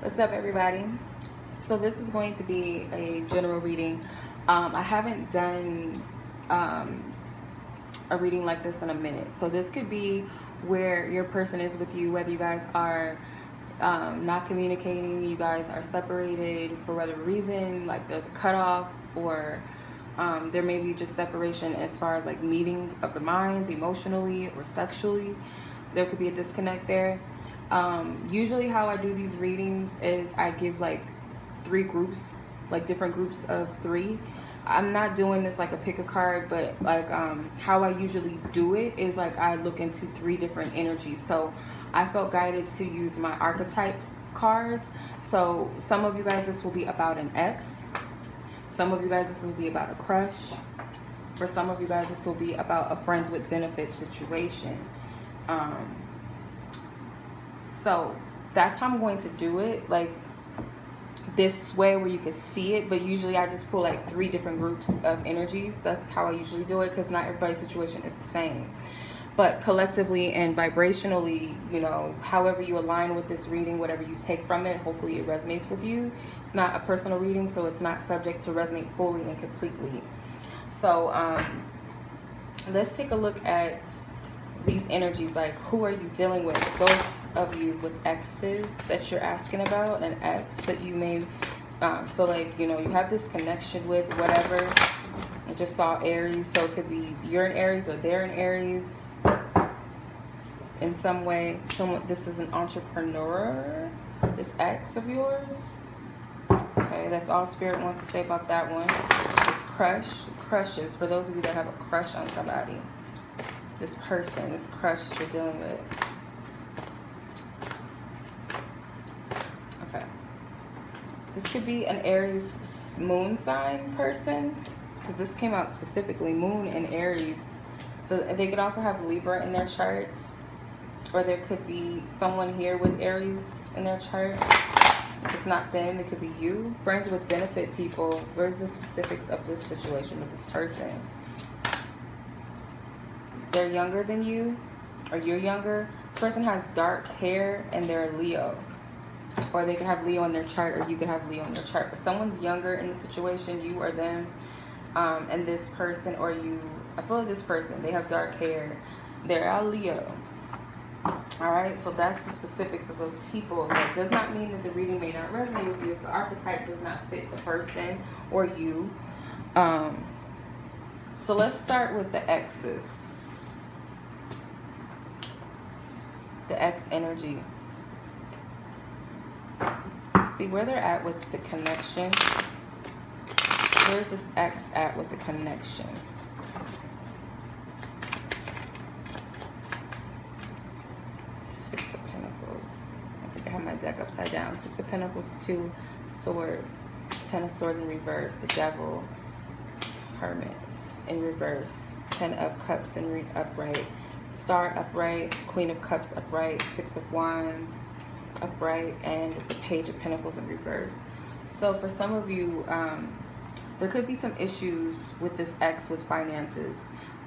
What's up, everybody? So this is going to be a general reading. I haven't done a reading like this in a minute. So this could be where your person is with you, whether you guys are not communicating, you guys are separated for whatever reason, like there's a cutoff, or there may be just separation as far as like meeting of the minds emotionally or sexually. There could be a disconnect there. Usually how I do these readings is I give like 3 groups, like different groups of 3. I'm not doing this like a pick a card, but like how I usually do it is like I look into 3 different energies. So I felt guided to use my Archetypes cards. So some of you guys, this will be about an ex. Some of you guys, this will be about a crush. For some of you guys, this will be about a friends with benefits situation. So that's how I'm going to do it, like this way where you can see it. But usually I just pull like 3 different groups of energies. That's how I usually do it, because not everybody's situation is the same. But collectively and vibrationally, you know, however you align with this reading, whatever you take from it, hopefully it resonates with you. It's not a personal reading, so it's not subject to resonate fully and completely. So let's take a look at these energies. Like, who are you dealing with? Those of you with exes that you're asking about, an ex that you may feel like, you know, you have this connection with, whatever. I just saw Aries, so it could be you're in Aries or they're in Aries in some way. This is an entrepreneur, this ex of yours. Okay, that's all Spirit wants to say about that one. This crushes, for those of you that have a crush on somebody. This person, this crush that you're dealing with. Okay. This could be an Aries moon sign person, because this came out specifically, moon and Aries. So they could also have Libra in their chart, or there could be someone here with Aries in their chart. If it's not them, it could be you. Friends with benefit people. Where's the specifics of this situation with this person? They're younger than you, or you're younger. This person has dark hair and they're a Leo. Or they can have Leo in their chart, or you can have Leo in their chart. But someone's younger in the situation, you or them. And this person, or you, I feel like this person, they have dark hair. They're a Leo. Alright, so that's the specifics of those people. That does not mean that the reading may not resonate with you if the archetype does not fit the person or you. So let's start with the exes. The X energy. See where they're at with the connection. Where's this X at with the connection? Six of Pentacles. I think I have my deck upside down. 6 of Pentacles, 2 Swords, 10 of Swords in reverse, the Devil, Hermit in reverse, 10 of Cups in upright, Star upright, Queen of Cups upright, 6 of Wands upright, and the Page of Pentacles in reverse. So for some of you, there could be some issues with this ex with finances,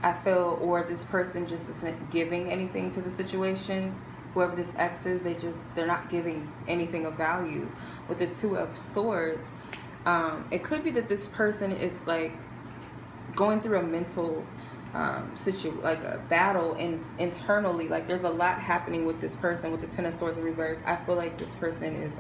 I feel, or this person just isn't giving anything to the situation. Whoever this ex is, they're not giving anything of value. With the 2 of Swords, it could be that this person is like going through a mental like a battle internally. Like there's a lot happening with this person. With the 10 of Swords in reverse, I feel like this person is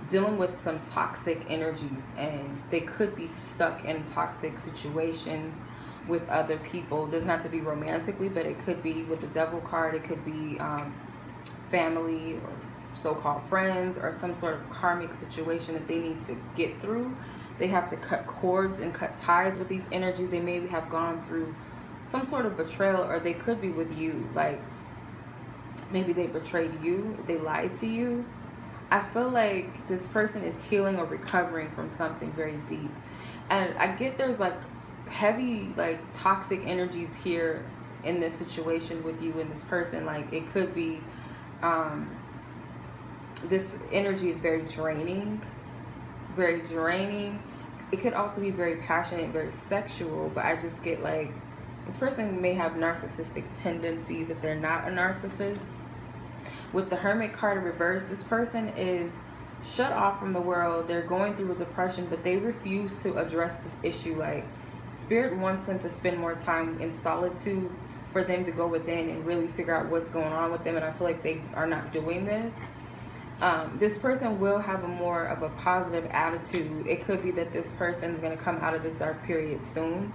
dealing with some toxic energies, and they could be stuck in toxic situations with other people. It doesn't have to be romantically, but it could be with the Devil card. It could be family or so-called friends, or some sort of karmic situation that they need to get through. They have to cut cords and cut ties with these energies. They maybe have gone through some sort of betrayal, or they could be with you. Like maybe they betrayed you, they lied to you. I feel like this person is healing or recovering from something very deep. And I get there's like heavy, like toxic energies here in this situation with you and this person. Like it could be, this energy is very draining. Very draining. It could also be very passionate, very sexual, but I just get like this person may have narcissistic tendencies if they're not a narcissist. With the Hermit card in reverse, this person is shut off from the world. They're going through a depression, but they refuse to address this issue. Like, Spirit wants them to spend more time in solitude for them to go within and really figure out what's going on with them. And I feel like they are not doing this. This person will have a more of a positive attitude. It could be that this person is going to come out of this dark period soon,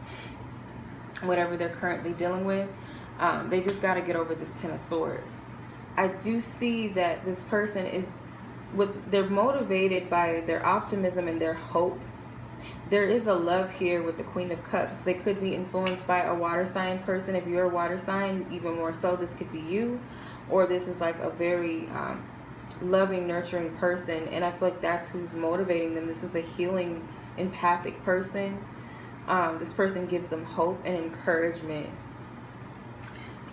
whatever they're currently dealing with. They just got to get over this Ten of Swords. I do see that this person is, they're motivated by their optimism and their hope. There is a love here with the Queen of Cups. They could be influenced by a water sign person. If you're a water sign, even more so, this could be you. Or this is like a very loving, nurturing person. And I feel like that's who's motivating them. This is a healing, empathic person. This person gives them hope and encouragement.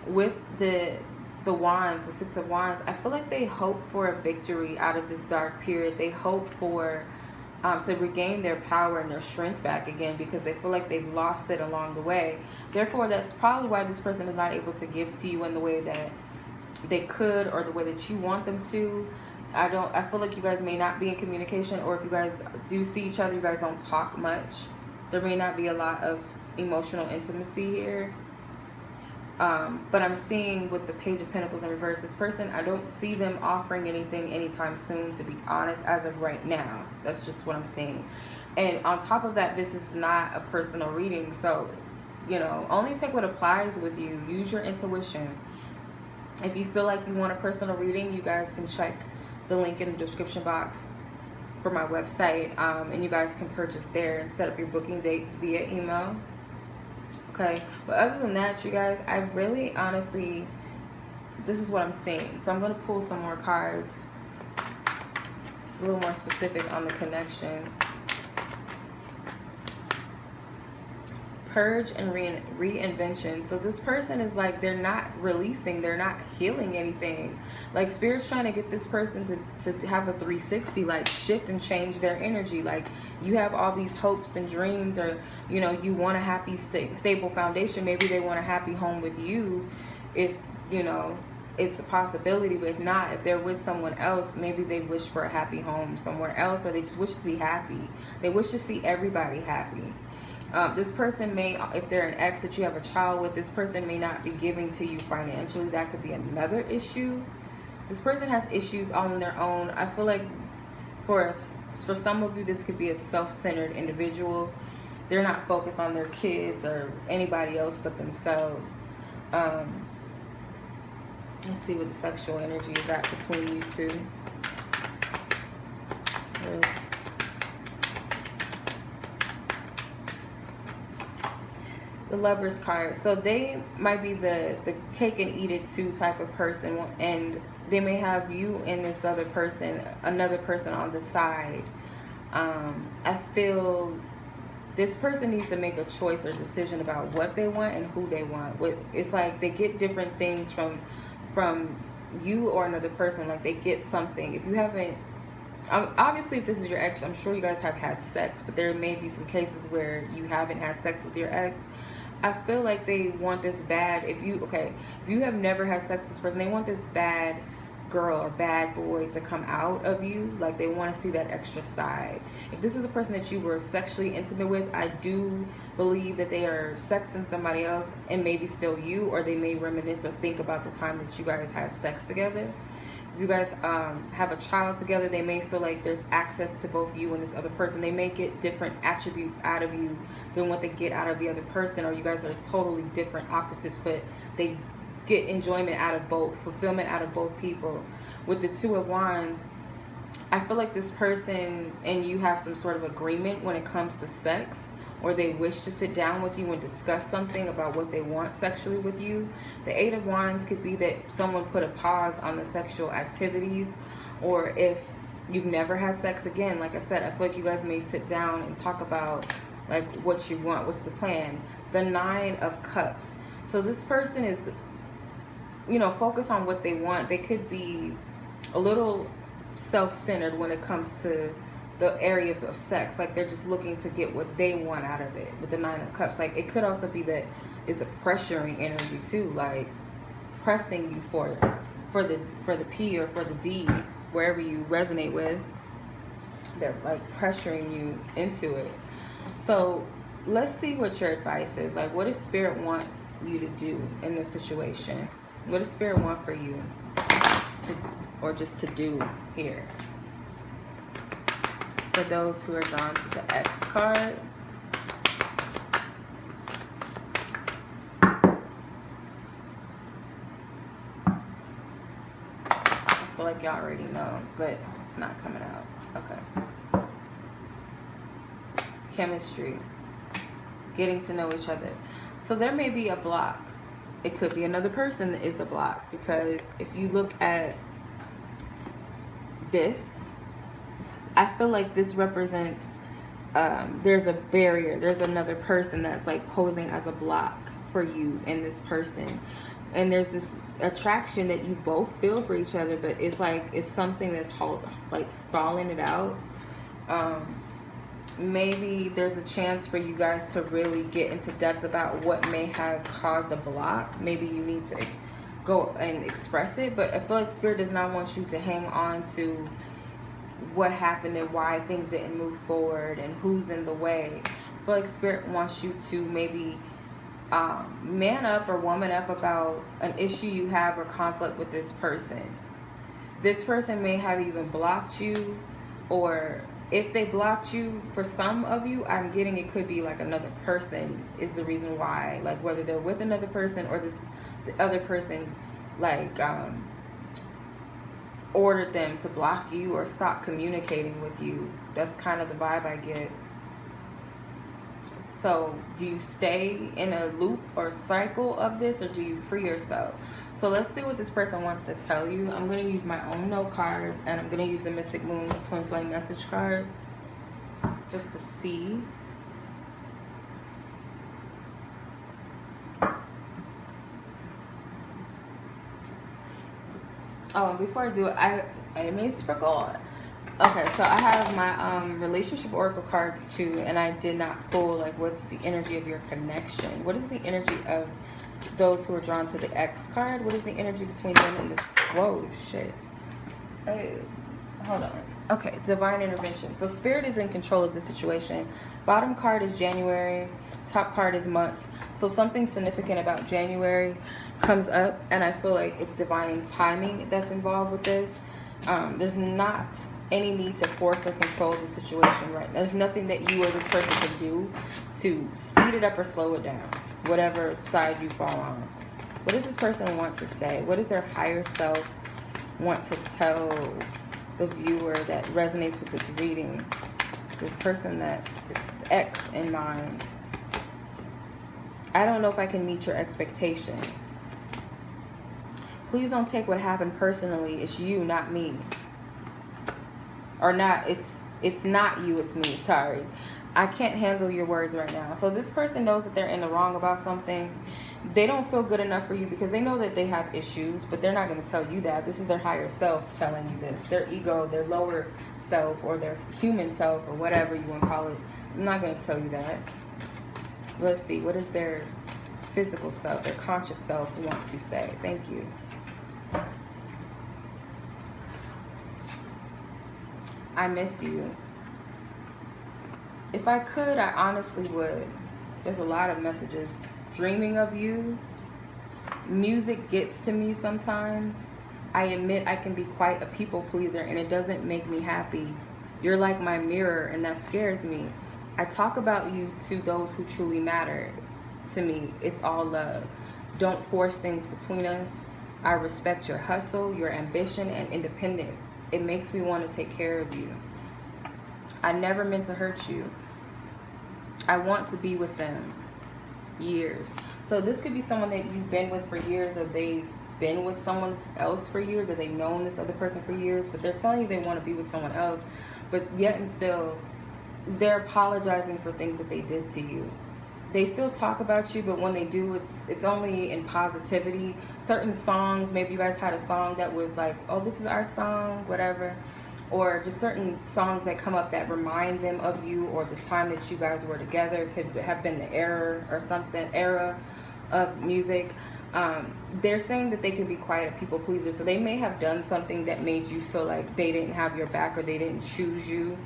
With the Wands, the Six of Wands, I feel like they hope for a victory out of this dark period. They hope for to regain their power and their strength back again, because they feel like they've lost it along the way. Therefore, that's probably why this person is not able to give to you in the way that they could, or the way that you want them to. I feel like you guys may not be in communication, or if you guys do see each other, you guys don't talk much. There may not be a lot of emotional intimacy here. But I'm seeing with the Page of Pentacles in reverse, this person, I don't see them offering anything anytime soon, to be honest, as of right now. That's just what I'm seeing. And on top of that, this is not a personal reading. So, you know, only take what applies with you. Use your intuition. If you feel like you want a personal reading, you guys can check the link in the description box for my website. And you guys can purchase there and set up your booking dates via email. Okay, but other than that, you guys, I really honestly, this is what I'm seeing. So I'm going to pull some more cards, just a little more specific on the connection. Purge and reinvention. So this person is like, they're not releasing, they're not healing anything. Like, Spirit's trying to get this person to have a 360, like shift and change their energy. Like, you have all these hopes and dreams, or, you know, you want a happy, stable foundation. Maybe they want a happy home with you, if, you know, it's a possibility. But if not, if they're with someone else, maybe they wish for a happy home somewhere else, or they just wish to be happy. They wish to see everybody happy. This person may, if they're an ex that you have a child with, this person may not be giving to you financially. That could be another issue. This person has issues all on their own. I feel like for some of you, this could be a self-centered individual. They're not focused on their kids or anybody else but themselves. Let's see what the sexual energy is at between you two. The Lover's card. So they might be the cake and eat it too type of person, and they may have you and this other person, another person on the side. I feel this person needs to make a choice or decision about what they want and who they want. It's like they get different things from you or another person. Like, they get something. If you haven't, obviously if this is your ex, I'm sure you guys have had sex, but there may be some cases where you haven't had sex with your ex. I feel like they want this bad, if you have never had sex with this person, they want this bad girl or bad boy to come out of you. Like, they want to see that extra side. If this is the person that you were sexually intimate with, I do believe that they are sexing somebody else, and maybe still you, or they may reminisce or think about the time that you guys had sex together. If you guys have a child together, they may feel like there's access to both you and this other person. They may get different attributes out of you than what they get out of the other person, or you guys are totally different opposites, but they get enjoyment out of both, fulfillment out of both people. With the Two of Wands, I feel like this person and you have some sort of agreement when it comes to sex, or they wish to sit down with you and discuss something about what they want sexually with you. The Eight of Wands could be that someone put a pause on the sexual activities, or if you've never had sex, again, like I said, I feel like you guys may sit down and talk about like what you want, what's the plan. The Nine of Cups. So this person is, you know, focused on what they want. They could be a little self-centered when it comes to the area of sex. Like, they're just looking to get what they want out of it with the Nine of Cups. Like, it could also be that it's a pressuring energy too, like pressing you for the P or for the D, wherever you resonate with. They're like pressuring you into it. So let's see what your advice is. Like, what does Spirit want you to do in this situation? What does Spirit want for you to, or just to do here? For those who are drawn to the X card, I feel like y'all already know, but it's not coming out. Okay. Chemistry. Getting to know each other. So there may be a block. It could be another person that is a block, because if you look at this, I feel like this represents there's a barrier. There's another person that's like posing as a block for you and this person. And there's this attraction that you both feel for each other, but it's like it's something that's like stalling it out. Maybe there's a chance for you guys to really get into depth about what may have caused a block. Maybe you need to go and express it, but I feel like Spirit does not want you to hang on to what happened and why things didn't move forward and who's in the way. I feel like Spirit wants you to maybe man up or woman up about an issue you have or conflict with this person. This person may have even blocked you, or if they blocked you, for some of you, I'm getting it could be like another person is the reason why. Like whether they're with another person or the other person like ordered them to block you or stop communicating with you. That's kind of the vibe I get. So do you stay in a loop or cycle of this, or do you free yourself? So let's see what this person wants to tell you. I'm going to use my own note cards, and I'm going to use the Mystic Moon's Twin Flame message cards just to see. Oh, and before I do it, I almost forgot. Okay, so I have my relationship oracle cards too, and I did not pull like what's the energy of your connection. What is the energy of those who are drawn to the X card? What is the energy between them and this? Whoa, shit. Hey, hold on. Okay, divine intervention. So Spirit is in control of the situation. Bottom card is January. Top card is months. So something significant about January comes up, and I feel like it's divine timing that's involved with this. There's not any need to force or control the situation right now. There's nothing that you or this person can do to speed it up or slow it down, whatever side you fall on. What does this person want to say? What does their higher self want to tell the viewer that resonates with this reading? The person that is X in mind. I don't know if I can meet your expectations. Please don't take what happened personally. It's you, not me. Or not, it's not you, it's me. Sorry. I can't handle your words right now. So this person knows that they're in the wrong about something. They don't feel good enough for you because they know that they have issues, but they're not going to tell you that. This is their higher self telling you this. Their ego, their lower self, or their human self, or whatever you want to call it. I'm not going to tell you that. Let's see. What does their physical self, their conscious self want to say? Thank you. I miss you. If I could, I honestly would. There's a lot of messages. Dreaming of you. Music gets to me sometimes. I admit I can be quite a people pleaser, and it doesn't make me happy. You're like my mirror, and that scares me. I talk about you to those who truly matter. To me, it's all love. Don't force things between us. I respect your hustle, your ambition, and independence. It makes me want to take care of you. I never meant to hurt you. I want to be with them. Years. So this could be someone that you've been with for years, or they've been with someone else for years, or they've known this other person for years, but they're telling you they want to be with someone else, but yet and still they're apologizing for things that they did to you. They still talk about you, but when they do, it's only in positivity. Certain songs, maybe you guys had a song that was like, oh, this is our song, whatever. Or just certain songs that come up that remind them of you, or the time that you guys were together. Could have been the era or something, era of music. They're saying that they can be quite a people pleaser. So they may have done something that made you feel like they didn't have your back, or they didn't choose you.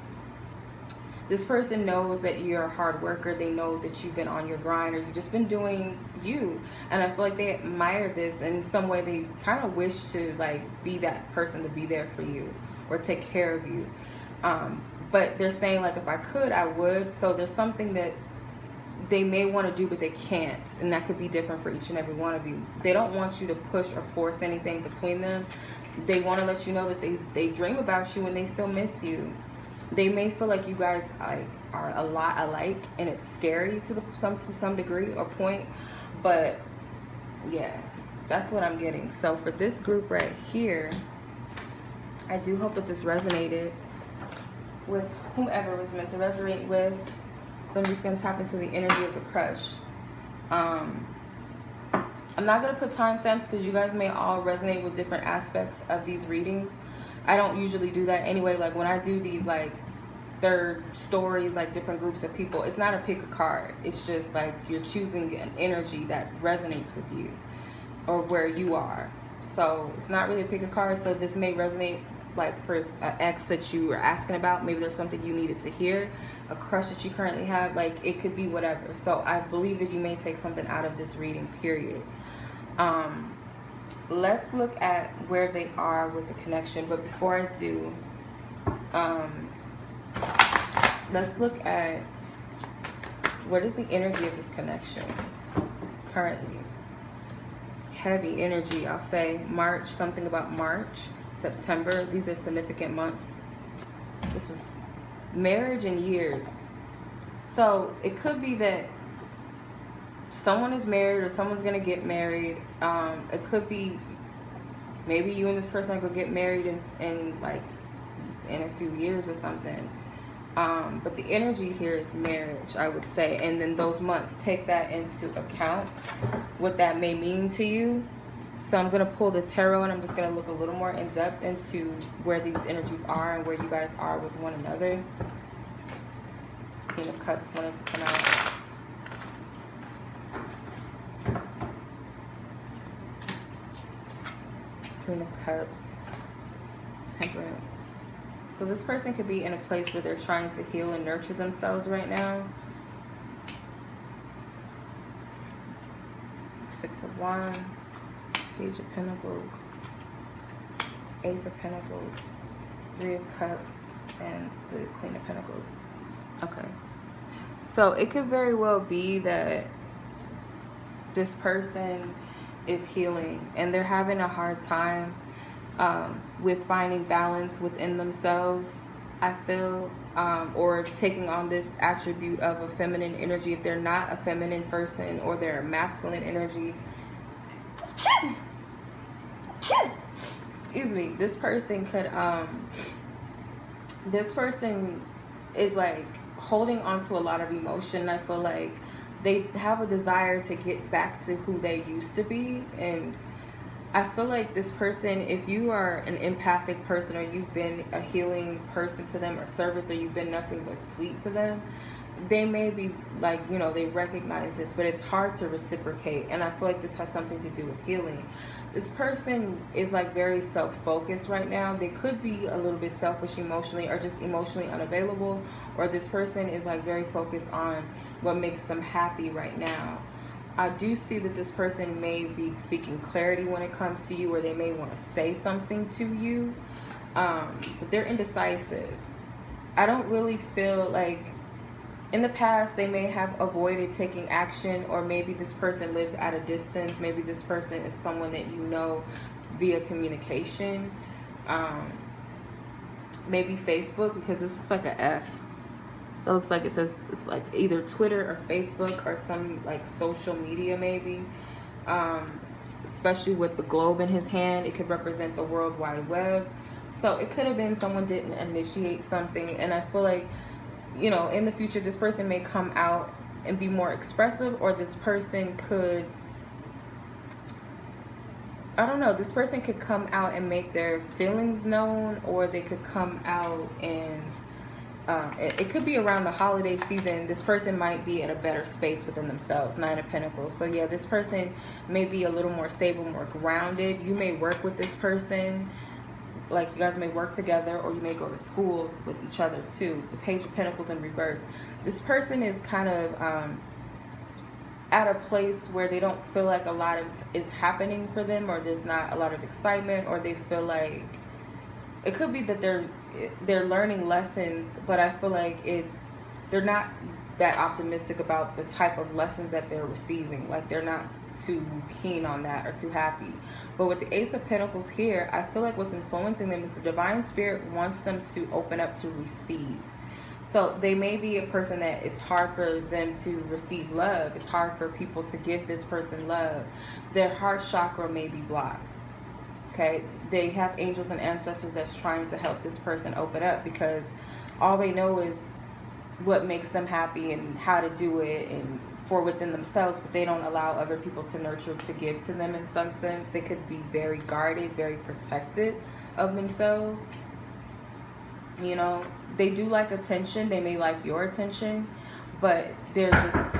This person knows that you're a hard worker. They know that you've been on your grind, or you've just been doing you. And I feel like they admire this. And in some way, they kind of wish to like be that person to be there for you or take care of you. But they're saying like, if I could, I would. So there's something that they may want to do, but they can't. And that could be different for each and every one of you. They don't want you to push or force anything between them. They want to let you know that they dream about you and they still miss you. They may feel like you guys are a lot alike, and it's scary to some degree or point. But yeah, that's what I'm getting. So for this group right here, I do hope that this resonated with whomever was meant to resonate with. So I'm just going to tap into the energy of the crush. I'm not going to put timestamps because you guys may all resonate with different aspects of these readings. I don't usually do that anyway. Like when I do these like third stories, like different groups of people, it's not a pick a card. It's just like you're choosing an energy that resonates with you or where you are. So it's not really a pick a card. So this may resonate like for an ex that you were asking about. Maybe there's something you needed to hear, a crush that you currently have. Like it could be whatever. So I believe that you may take something out of this reading, period. Let's look at where they are with the connection. But before I do, let's look at what is the energy of this connection currently. Heavy energy, I'll say. March, something about March, September. These are significant months. This is marriage and years. So it could be that someone is married or someone's gonna get married. It could be maybe you and this person are gonna get married in like in a few years or something. But the energy here is marriage, I would say. And then those months, take that into account, what that may mean to you. So I'm going to pull the tarot and I'm just going to look a little more in depth into where these energies are and where you guys are with one another. Queen of Cups wanted to come out. Queen of Cups. Temperance. So this person could be in a place where they're trying to heal and nurture themselves right now. Six of Wands, Page of Pentacles, Ace of Pentacles, Three of Cups, and the Queen of Pentacles. Okay. So it could very well be that this person is healing and they're having a hard time with finding balance within themselves, I feel, or taking on this attribute of a feminine energy. If they're not a feminine person or they're a masculine energy, excuse me, this person could, this person is like holding on to a lot of emotion. I feel like they have a desire to get back to who they used to be. And I feel like this person, if you are an empathic person or you've been a healing person to them or service, or you've been nothing but sweet to them, they may be like, you know, they recognize this, but it's hard to reciprocate. And I feel like this has something to do with healing. This person is like very self-focused right now. They could be a little bit selfish emotionally or just emotionally unavailable, or this person is like very focused on what makes them happy right now. I do see that this person may be seeking clarity when it comes to you, or they may want to say something to you, but they're indecisive. I don't really feel like, in the past they may have avoided taking action, or maybe this person lives at a distance. Maybe this person is someone that you know via communication, maybe Facebook, because this looks like an F. It looks like it says it's like either Twitter or Facebook or some like social media maybe. Especially with the globe in his hand, it could represent the World Wide Web. So it could have been someone didn't initiate something. And I feel like, you know, in the future this person may come out and be more expressive, or this person could, I don't know, this person could come out and make their feelings known, or they could come out and it could be around the holiday season. This person might be in a better space within themselves. Nine of Pentacles. So yeah, this person may be a little more stable, more grounded. You may work with this person like you guys may work together, or you may go to school with each other too. The Page of Pentacles in reverse. This person is kind of at a place where they don't feel like a lot is happening for them, or there's not a lot of excitement, or they feel like it could be that they're learning lessons, but I feel like they're not that optimistic about the type of lessons that they're receiving. Like they're not too keen on that or too happy. But with the Ace of Pentacles here, I feel like what's influencing them is the Divine Spirit wants them to open up to receive. So they may be a person that it's hard for them to receive love. It's hard for people to give this person love. Their heart chakra may be blocked. Okay, they have angels and ancestors that's trying to help this person open up, because all they know is what makes them happy and how to do it and for within themselves, but they don't allow other people to nurture, to give to them in some sense. They could be very guarded, very protected of themselves. You know, they do like attention. They may like your attention, but they're just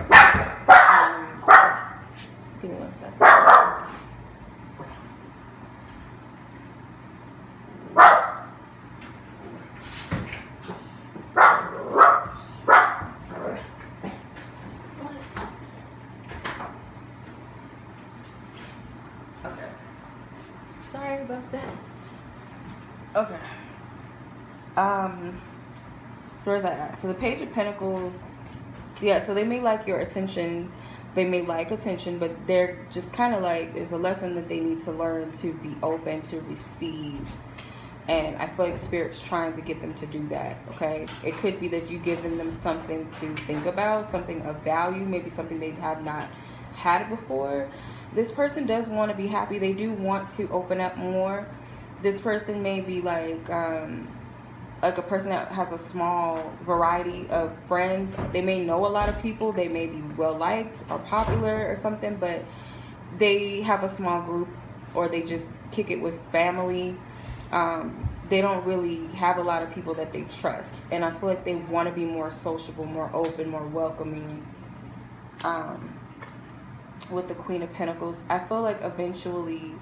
give me 1 second. Okay. Sorry about that. Okay. Where's that at? So the Page of Pentacles, yeah, so they may like your attention. They may like attention, but they're just kind of like, there's a lesson that they need to learn to be open to receive. And I feel like Spirit's trying to get them to do that, okay? It could be that you've given them something to think about, something of value, maybe something they have not had before. This person does want to be happy. They do want to open up more. This person may be like a person that has a small variety of friends. They may know a lot of people. They may be well-liked or popular or something, but they have a small group, or they just kick it with family. They don't really have a lot of people that they trust. And I feel like they want to be more sociable, more open, more welcoming. With the Queen of Pentacles, I feel like eventually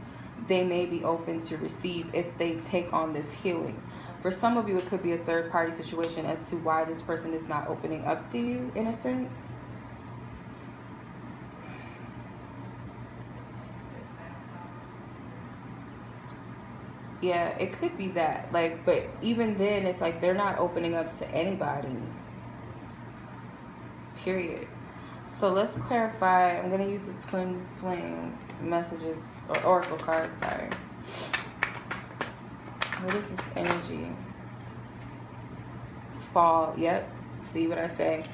they may be open to receive if they take on this healing. For some of you, it could be a third-party situation as to why this person is not opening up to you, in a sense. Yeah, it could be that. Like, but even then, it's like they're not opening up to anybody. Period. So let's clarify. I'm going to use the Twin Flame messages, or Oracle card, sorry. What is this energy? Fall, yep. See what I say?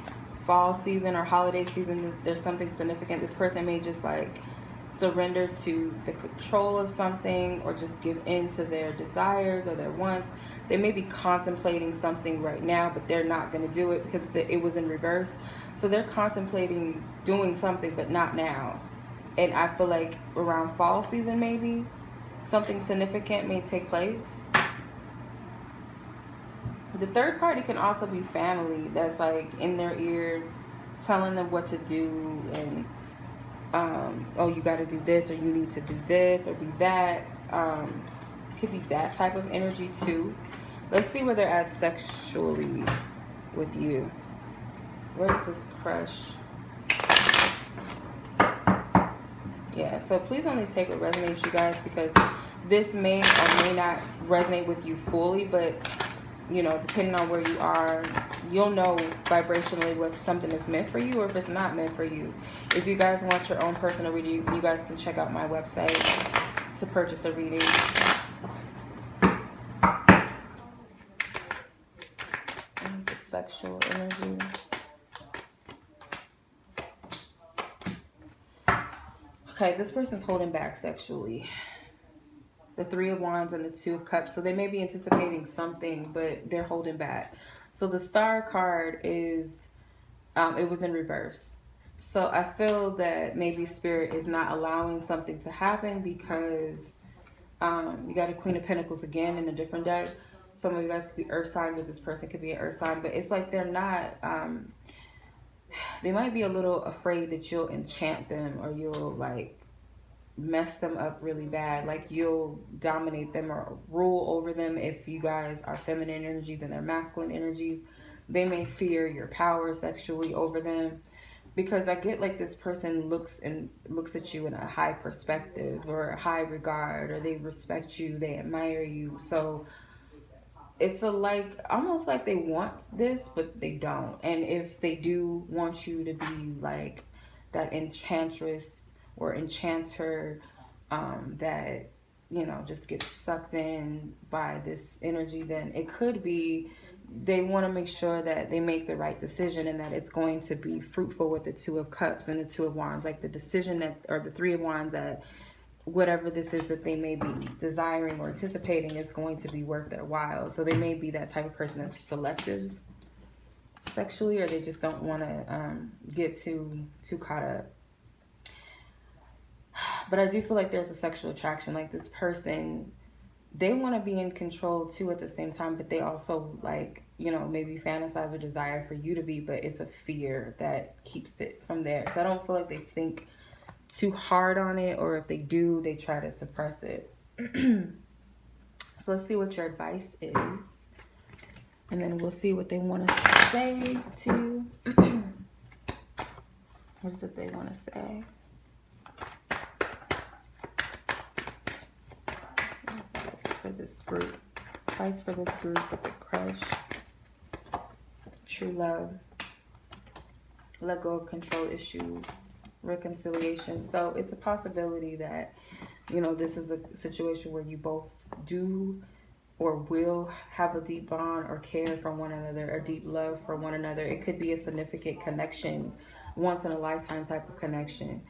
Fall season or holiday season, there's something significant. This person may just like surrender to the control of something, or just give in to their desires or their wants. They may be contemplating something right now, but they're not going to do it because it was in reverse. So they're contemplating doing something, but not now. And I feel like around fall season, maybe something significant may take place. The third party can also be family that's like in their ear telling them what to do, and oh, you got to do this, or you need to do this, or be that. Could be that type of energy too. Let's see where they're at sexually with you. Where is this crush? Yeah, so please only take what resonates, you guys, because this may or may not resonate with you fully, but you know, depending on where you are, you'll know vibrationally if something is meant for you or if it's not meant for you. If you guys want your own personal reading, you guys can check out my website to purchase a reading. And this is sexual energy. Okay, this person's holding back sexually. The Three of Wands and the Two of Cups. So they may be anticipating something, but they're holding back. So the Star card is, it was in reverse. So I feel that maybe Spirit is not allowing something to happen because you got a Queen of Pentacles again in a different deck. Some of you guys could be earth signs, or this person could be an earth sign, but it's like they're not, they might be a little afraid that you'll enchant them, or you'll like mess them up really bad. Like you'll dominate them or rule over them if you guys are feminine energies and they're masculine energies. They may fear your power sexually over them, because I get like this person looks at you in a high perspective or a high regard, or they respect you, they admire you. So it's a like almost like they want this but they don't. And if they do want you to be like that enchantress or enchanter, that just gets sucked in by this energy, then it could be they want to make sure that they make the right decision and that it's going to be fruitful with the Two of Cups and the Two of Wands. Like the decision that, or the Three of Wands, that whatever this is that they may be desiring or anticipating is going to be worth their while. So they may be that type of person that's selective sexually, or they just don't want to get too caught up. But I do feel like there's a sexual attraction. Like this person, they want to be in control too at the same time, but they also like, maybe fantasize or desire for you to be, but it's a fear that keeps it from there. So I don't feel like they think too hard on it, or if they do, they try to suppress it. So let's see what your advice is, and then we'll see what they want to say to what is it they want to say? Advice for this group. Advice for this group with the crush. True love. Let go of control issues. Reconciliation. So it's a possibility that, this is a situation where you both do or will have a deep bond or care for one another, or deep love for one another. It could be a significant connection, once in a lifetime type of connection.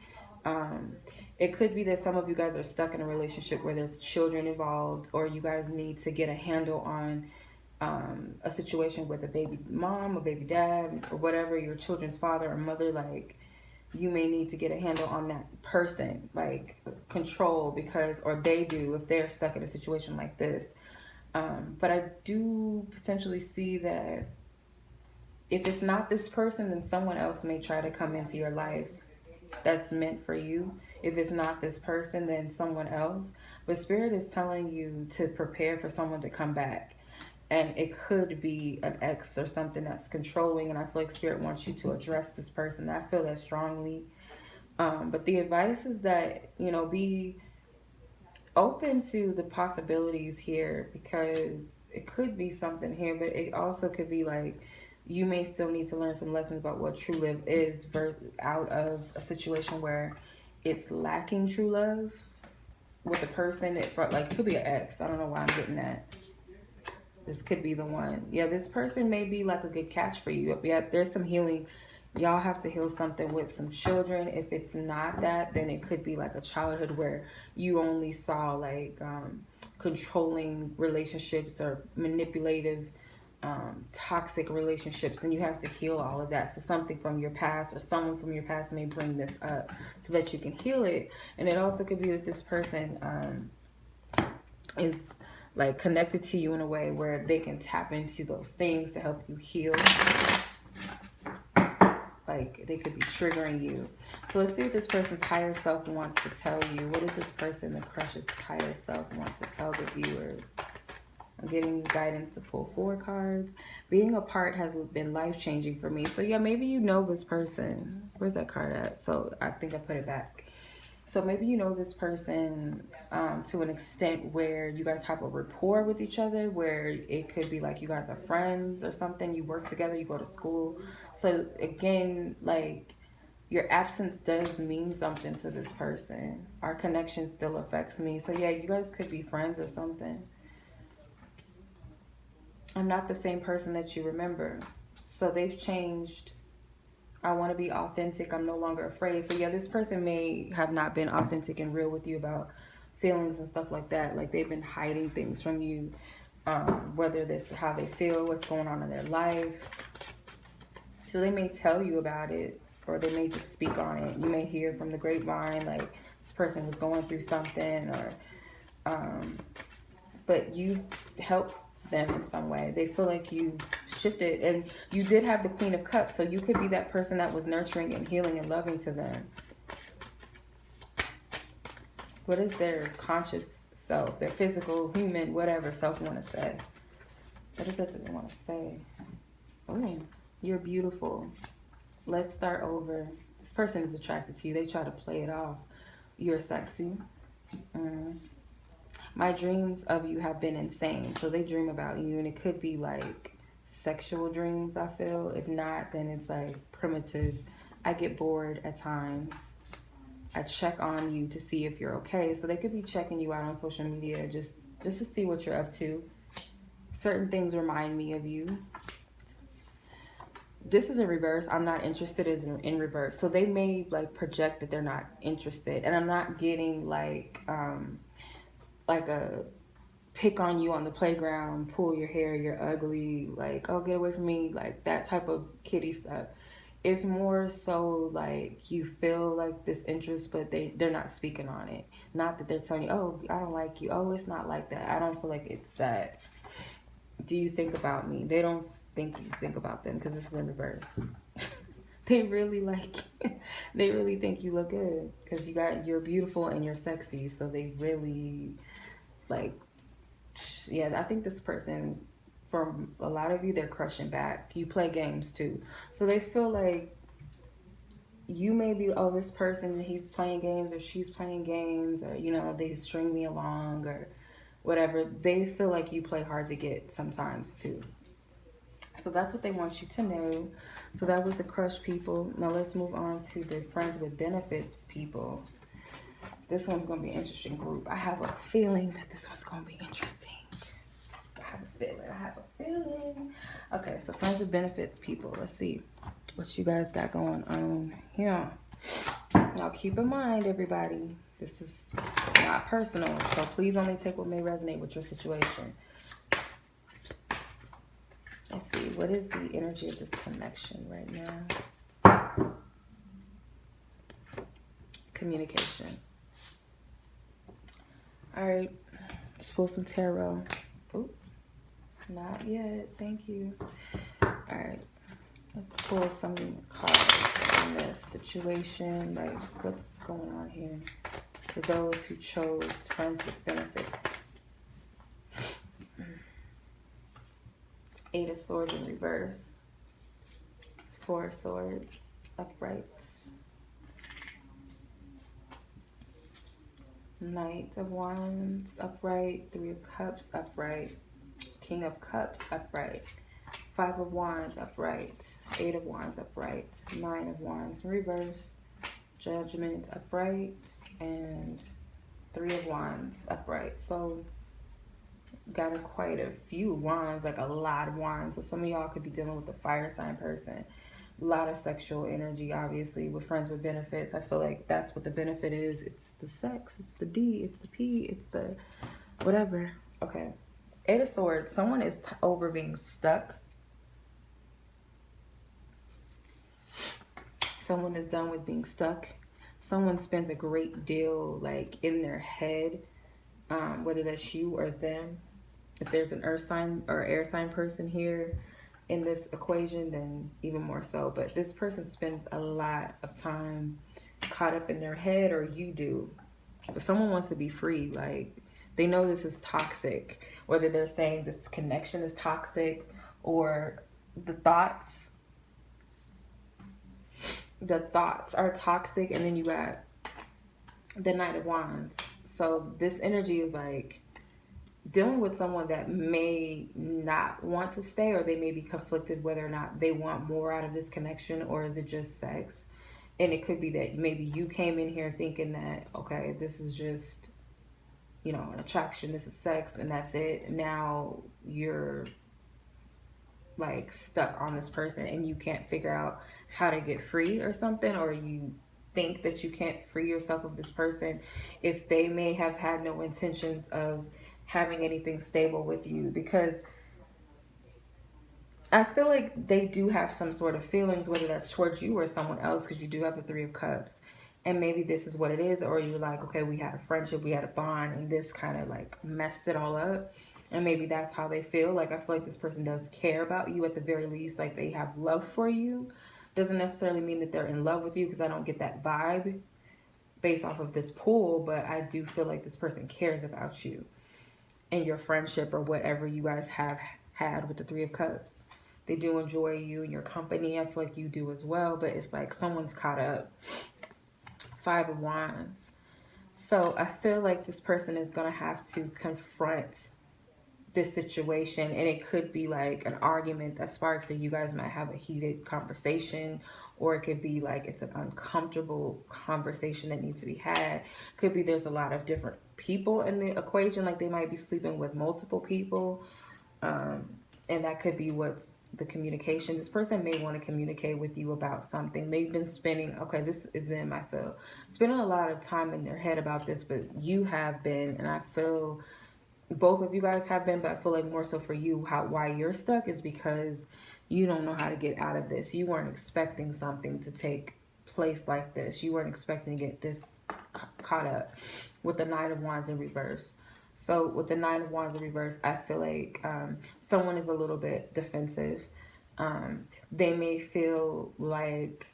It could be that some of you guys are stuck in a relationship where there's children involved, or you guys need to get a handle on a situation with a baby mom, a baby dad, or whatever, your children's father or mother. Like you may need to get a handle on that person, like control, because, or they do if they're stuck in a situation like this. But I do potentially see that if it's not this person, then someone else may try to come into your life that's meant for you. If it's not this person, then someone else. But Spirit is telling you to prepare for someone to come back. And it could be an ex or something that's controlling. And I feel like Spirit wants you to address this person. I feel that strongly. But the advice is that, be open to the possibilities here, because it could be something here, but it also could be like you may still need to learn some lessons about what true love is out of a situation where it's lacking true love with a person. It could be an ex. I don't know why I'm getting that. This could be the one. Yeah, this person may be like a good catch for you. Yeah, there's some healing. Y'all have to heal something with some children. If it's not that, then it could be like a childhood where you only saw like controlling relationships or manipulative, toxic relationships, and you have to heal all of that. So something from your past or someone from your past may bring this up so that you can heal it. And it also could be that this person is like connected to you in a way where they can tap into those things to help you heal. Like they could be triggering you. So let's see what this person's higher self wants to tell you. What does this person, the crush's higher self, want to tell the viewers? I'm getting guidance to pull 4 cards. Being apart has been life-changing for me. So yeah, maybe you know this person. Where's that card at? So I think I put it back. So maybe you know this person to an extent where you guys have a rapport with each other, where it could be like you guys are friends or something. You work together, you go to school. So again, like your absence does mean something to this person. Our connection still affects me. So yeah, you guys could be friends or something. I'm not the same person that you remember. So they've changed. I want to be authentic. I'm no longer afraid. So yeah, this person may have not been authentic and real with you about feelings and stuff like that. Like they've been hiding things from you, whether this is how they feel, what's going on in their life. So they may tell you about it, or they may just speak on it. You may hear from the grapevine, like this person was going through something, or but you helped them in some way. They feel like you shifted, and you did have the Queen of Cups, so you could be that person that was nurturing and healing and loving to them. What is their conscious self, their physical, human, whatever self want to say? What is that they want to say? Oh, you're beautiful. Let's start over. This person is attracted to you. They try to play it off. You're sexy. My dreams of you have been insane. So they dream about you, and it could be like sexual dreams, I feel. If not, then it's like primitive. I get bored at times. I check on you to see if you're okay. So they could be checking you out on social media just to see what you're up to. Certain things remind me of you. This is in reverse. I'm not interested is in reverse. So they may like project that they're not interested. And I'm not getting like a pick on you on the playground, pull your hair, you're ugly, like, oh, get away from me, like that type of kitty stuff. It's more so like you feel like this interest, but they're not speaking on it. Not that they're telling you, oh, I don't like you. Oh, it's not like that. I don't feel like it's that. Do you think about me? They don't think you think about them because this is in reverse. They really like they really think you look good because you're beautiful and you're sexy. So they really like, yeah, I think this person, for a lot of you, they're crushing back. You play games too. So they feel like you may be, oh, this person, he's playing games or she's playing games, or, you know, they string me along or whatever. They feel like you play hard to get sometimes too. So that's what they want you to know. So that was the crush people. Now let's move on to the friends with benefits people. This one's going to be an interesting group. I have a feeling that this one's going to be interesting. I have a feeling. Okay, so friends with benefits people. Let's see what you guys got going on here. Now keep in mind, everybody, this is not personal. So please only take what may resonate with your situation. Let's see, what is the energy of this connection right now? Communication. All right, let's pull some tarot. Ooh, not yet. Thank you. All right, let's pull some cards in this situation. Like, what's going on here for those who chose friends with benefits? Eight of Swords in reverse. Four of Swords upright. Knight of Wands upright. Three of Cups upright. King of Cups upright. Five of Wands upright. Eight of Wands upright. Nine of Wands in reverse. Judgment upright. And Three of Wands upright. So got quite a few wands, like a lot of wands. So some of y'all could be dealing with a fire sign person. A lot of sexual energy, obviously, with friends with benefits. I feel like that's what the benefit is. It's the sex, it's the D, it's the P, it's the whatever. Okay. Eight of Swords. Someone is over being stuck. Someone is done with being stuck. Someone spends a great deal, like, in their head, whether that's you or them. If there's an earth sign or air sign person here in this equation, then even more so. But this person spends a lot of time caught up in their head, or you do. But someone wants to be free. Like, they know this is toxic. Whether they're saying this connection is toxic, or the thoughts are toxic. And then you got the Knight of Wands. So this energy is like dealing with someone that may not want to stay, or they may be conflicted whether or not they want more out of this connection, or is it just sex. And it could be that maybe you came in here thinking that, okay, this is just, you know, an attraction, this is sex, and that's it. Now you're like stuck on this person and you can't figure out how to get free or something, or you think that you can't free yourself of this person if they may have had no intentions of having anything stable with you. Because I feel like they do have some sort of feelings, whether that's towards you or someone else, because you do have the Three of Cups. And maybe this is what it is, or you're like, okay, we had a friendship, we had a bond, and this kind of like messed it all up. And maybe that's how they feel. Like, I feel like this person does care about you at the very least. Like, they have love for you. Doesn't necessarily mean that they're in love with you, because I don't get that vibe. based off of this pool, but I do feel like this person cares about you and your friendship or whatever you guys have had with the Three of Cups. They do enjoy you and your company. I feel like you do as well, but it's like someone's caught up. Five of Wands. So I feel like this person is going to have to confront this situation, and it could be like an argument that sparks, and you guys might have a heated conversation, or it could be like it's an uncomfortable conversation that needs to be had. Could be there's a lot of different people in the equation, like they might be sleeping with multiple people, and that could be what's the communication. This person may want to communicate with you about something. They've been spending, okay, this is them, I feel, spending a lot of time in their head about this, but you have been, and I feel both of you guys have been, but I feel like more so for you, why you're stuck is because you don't know how to get out of this. You weren't expecting something to take place like this. You weren't expecting to get this caught up with the Nine of Wands in reverse. So with the Nine of Wands in reverse, I feel like someone is a little bit defensive. They may feel like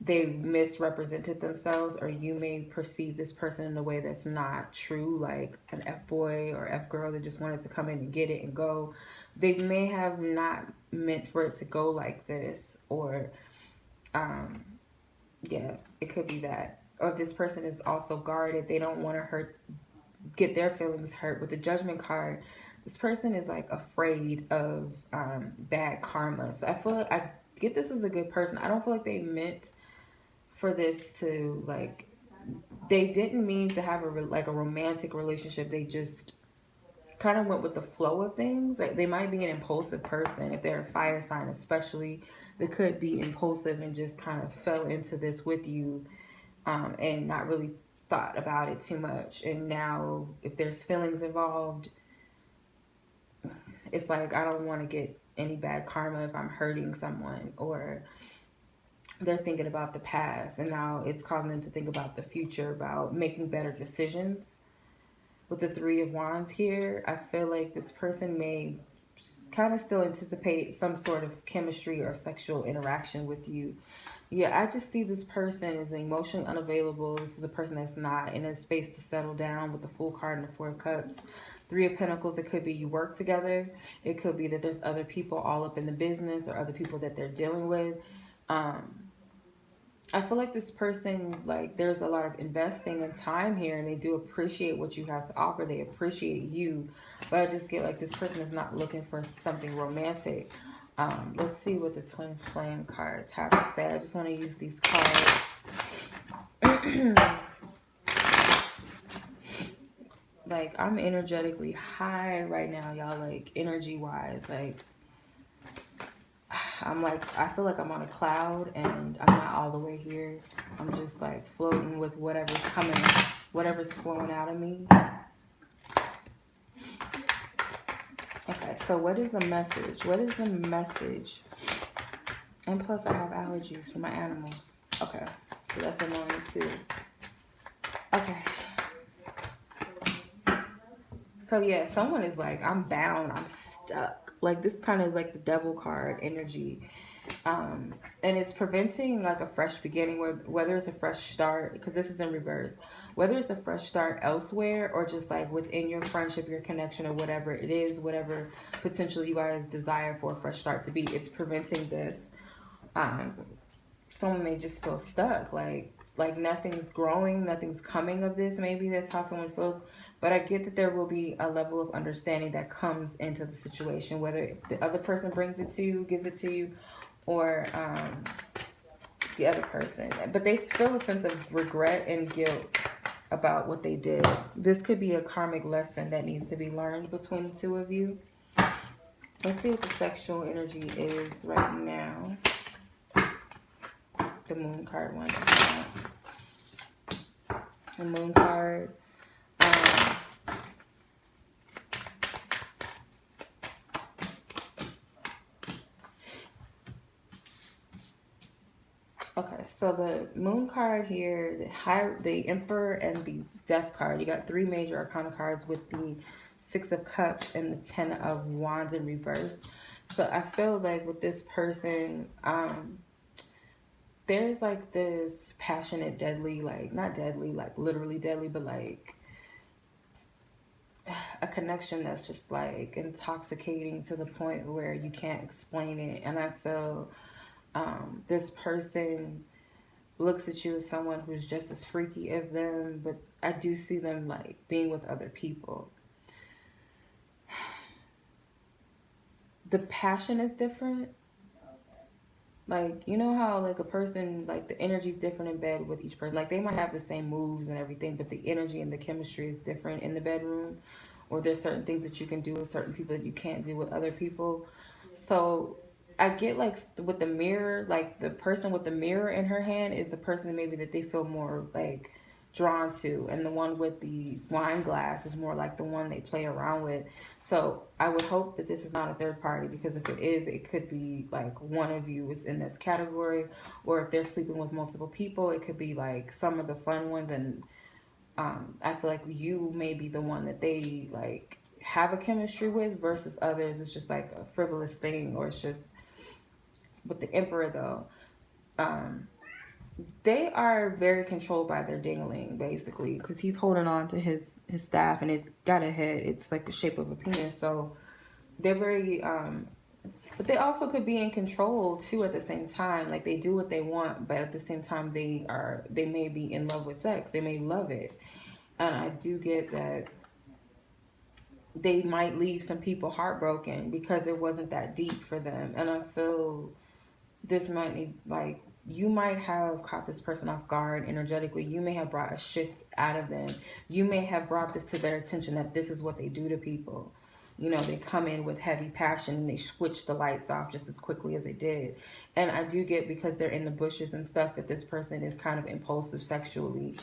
they misrepresented themselves, or you may perceive this person in a way that's not true, like an F-boy or F-girl that just wanted to come in and get it and go. They may have not meant for it to go like this, or yeah, it could be that. Or this person is also guarded. They don't want to get their feelings hurt. With the Judgment card, this person is like afraid of bad karma. So I feel like I get this as a good person. I don't feel like they meant for this to, like, they didn't mean to have a romantic relationship. They just kind of went with the flow of things. Like, they might be an impulsive person. If they're a fire sign especially, they could be impulsive and just kind of fell into this with you, and not really thought about it too much. And now if there's feelings involved, it's like, I don't want to get any bad karma if I'm hurting someone, or they're thinking about the past, and now it's causing them to think about the future, about making better decisions. With the Three of Wands here, I feel like this person may kind of still anticipate some sort of chemistry or sexual interaction with you. Yeah, I just see this person as emotionally unavailable. This is a person that's not in a space to settle down, with the Fool card and the Four of Cups. Three of Pentacles, it could be you work together. It could be that there's other people all up in the business, or other people that they're dealing with. I feel like this person, like, there's a lot of investing in time here, and they do appreciate what you have to offer. They appreciate you, but I just get like this person is not looking for something romantic. Let's see what the Twin Flame cards have to say. I just want to use these cards. Like, I'm energetically high right now, y'all, like, energy-wise. Like, I feel like I'm on a cloud, and I'm not all the way here. I'm just like floating with whatever's coming, whatever's flowing out of me. Okay, so what is the message? What is the message? And plus I have allergies for my animals. Okay, so that's annoying too. Okay. So yeah, someone is like, I'm bound, I'm stuck. Like, this kind of is like the Devil card energy. And it's preventing like a fresh beginning, whether it's a fresh start, because this is in reverse, whether it's a fresh start elsewhere, or just like within your friendship, your connection, or whatever it is, whatever potential you guys desire for a fresh start to be, it's preventing this. Someone may just feel stuck, like nothing's growing, nothing's coming of this. Maybe that's how someone feels. But I get that there will be a level of understanding that comes into the situation, whether the other person brings it to you, gives it to you, or the other person. But they feel a sense of regret and guilt about what they did. This could be a karmic lesson that needs to be learned between the two of you. Let's see what the sexual energy is right now. The Moon card one. The Moon card. Okay, so the Moon card here, the Emperor and the Death card. You got three major arcana cards with the Six of Cups and the Ten of Wands in reverse. So I feel like with this person, there's like this passionate, deadly, like not deadly, like literally deadly, but like a connection that's just like intoxicating to the point where you can't explain it. And I feel this person looks at you as someone who's just as freaky as them, but I do see them like being with other people. The passion is different. Like, you know how like a person, like the energy is different in bed with each person. Like they might have the same moves and everything, but the energy and the chemistry is different in the bedroom. Or there's certain things that you can do with certain people that you can't do with other people. So I get like with the mirror, like the person with the mirror in her hand is the person maybe that they feel more like drawn to, and the one with the wine glass is more like the one they play around with. So I would hope that this is not a third party, because if it is, it could be like one of you is in this category, or if they're sleeping with multiple people, it could be like some of the fun ones. And I feel like you may be the one that they like have a chemistry with, versus others it's just like a frivolous thing, or it's just with the Emperor though. They are very controlled by their dingling, basically, because he's holding on to his staff, and it's got a head. It's like the shape of a penis. So they're very, but they also could be in control too at the same time. Like they do what they want, but at the same time they may be in love with sex. They may love it, and I do get that they might leave some people heartbroken because it wasn't that deep for them. And I feel this might need, like, you might have caught this person off guard energetically. You may have brought a shift out of them. You may have brought this to their attention, that this is what they do to people. You know, they come in with heavy passion and they switch the lights off just as quickly as they did. And I do get, because they're in the bushes and stuff, that this person is kind of impulsive sexually.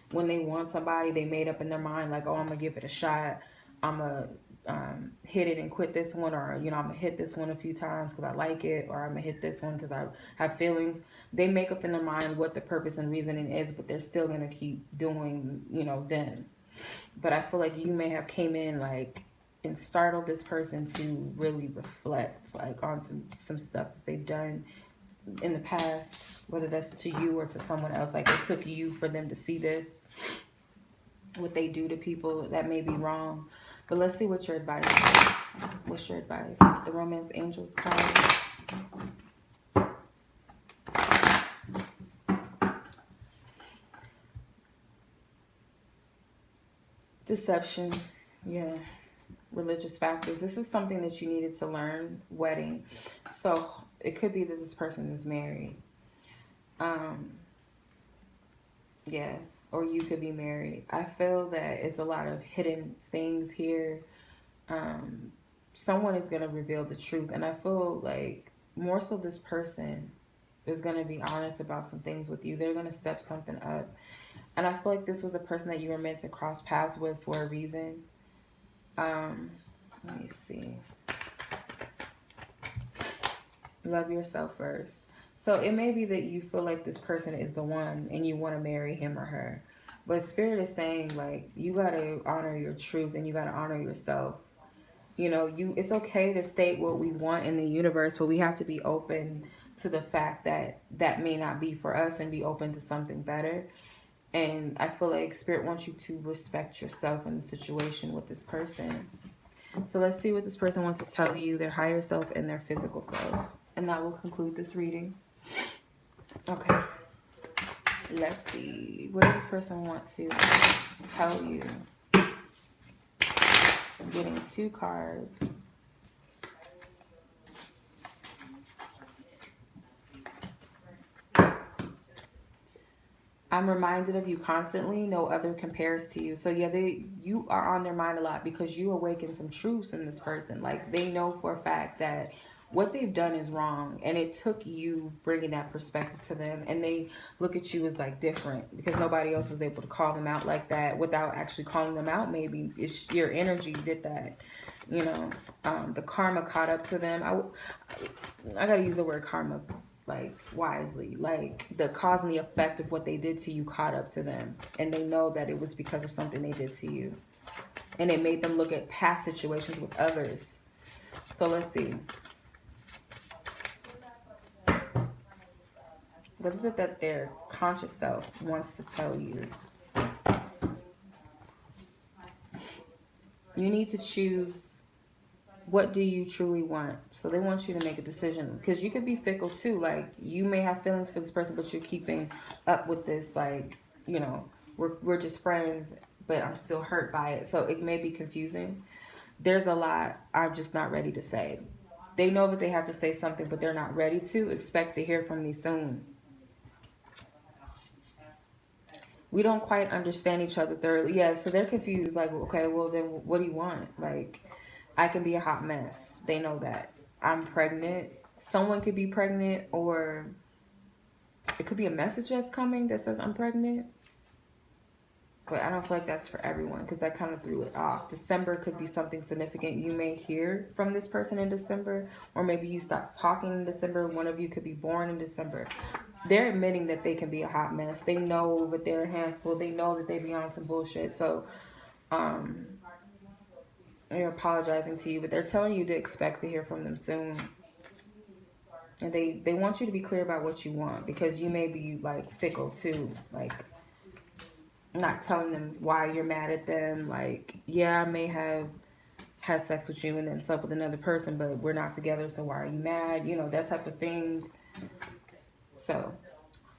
When they want somebody, they made up in their mind like, oh, I'm gonna give it a shot. I'm gonna hit it and quit this one, or, you know, I'm gonna hit this one a few times because I like it, or I'm gonna hit this one because I have feelings. They make up in their mind what the purpose and reasoning is, but they're still gonna keep doing, you know, them. But I feel like you may have came in like and startled this person to really reflect like on some stuff that they've done in the past, whether that's to you or to someone else. Like it took you for them to see this, what they do to people that may be wrong. But let's see what your advice is. What's your advice? The Romance Angels card. Deception. Yeah. Religious factors. This is something that you needed to learn. Wedding. So it could be that this person is married. Yeah. Or you could be married. I feel that it's a lot of hidden things here. Someone is going to reveal the truth. And I feel like more so this person is going to be honest about some things with you. They're going to step something up. And I feel like this was a person that you were meant to cross paths with for a reason. Let me see. Love yourself first. So it may be that you feel like this person is the one and you want to marry him or her. But Spirit is saying, like, you got to honor your truth and you got to honor yourself. You know, it's okay to state what we want in the universe, but we have to be open to the fact that that may not be for us, and be open to something better. And I feel like Spirit wants you to respect yourself in the situation with this person. So let's see what this person wants to tell you, their higher self and their physical self. And that will conclude this reading. Okay. Let's see. What does this person want to tell you? I'm getting 2 cards. I'm reminded of you constantly. No other compares to you. So yeah, you are on their mind a lot, because you awaken some truths in this person. Like they know for a fact that what they've done is wrong, and it took you bringing that perspective to them, and they look at you as like different because nobody else was able to call them out like that without actually calling them out. Maybe it's your energy did that, you know. The karma caught up to them. I gotta use the word karma like wisely. Like the cause and the effect of what they did to you caught up to them, and they know that it was because of something they did to you, and it made them look at past situations with others. So let's see. What is it that their conscious self wants to tell you? You need to choose, what do you truly want? So they want you to make a decision, because you could be fickle too. Like, you may have feelings for this person, but you're keeping up with this, like, you know, we're just friends, but I'm still hurt by it. So it may be confusing. There's a lot I'm just not ready to say. They know that they have to say something, but they're not ready to. Expect to hear from me soon. We don't quite understand each other thoroughly. Yeah, so they're confused. Like, okay, well then what do you want? Like, I can be a hot mess. They know that. I'm pregnant. Someone could be pregnant, or it could be a message that's coming that says I'm pregnant. But I don't feel like that's for everyone, because that kind of threw it off. December could be something significant. You may hear from this person in December, or maybe you stop talking in December. One of you could be born in December. They're admitting that they can be a hot mess. They know that they're a handful. They know that they be on some bullshit. So, they're apologizing to you, but they're telling you to expect to hear from them soon. And they want you to be clear about what you want, because you may be like fickle too. Like, not telling them why you're mad at them. Like, yeah, I may have had sex with you and then slept with another person, but we're not together, so why are you mad? You know, that type of thing. So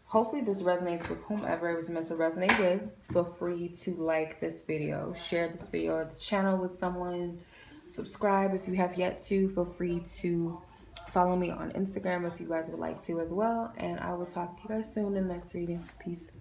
hopefully this resonates with whomever it was meant to resonate with. Feel free to like this video, share this video or the channel with someone, subscribe if you have yet to. Feel free to follow me on Instagram if you guys would like to as well. And I will talk to you guys soon in the next reading. Peace.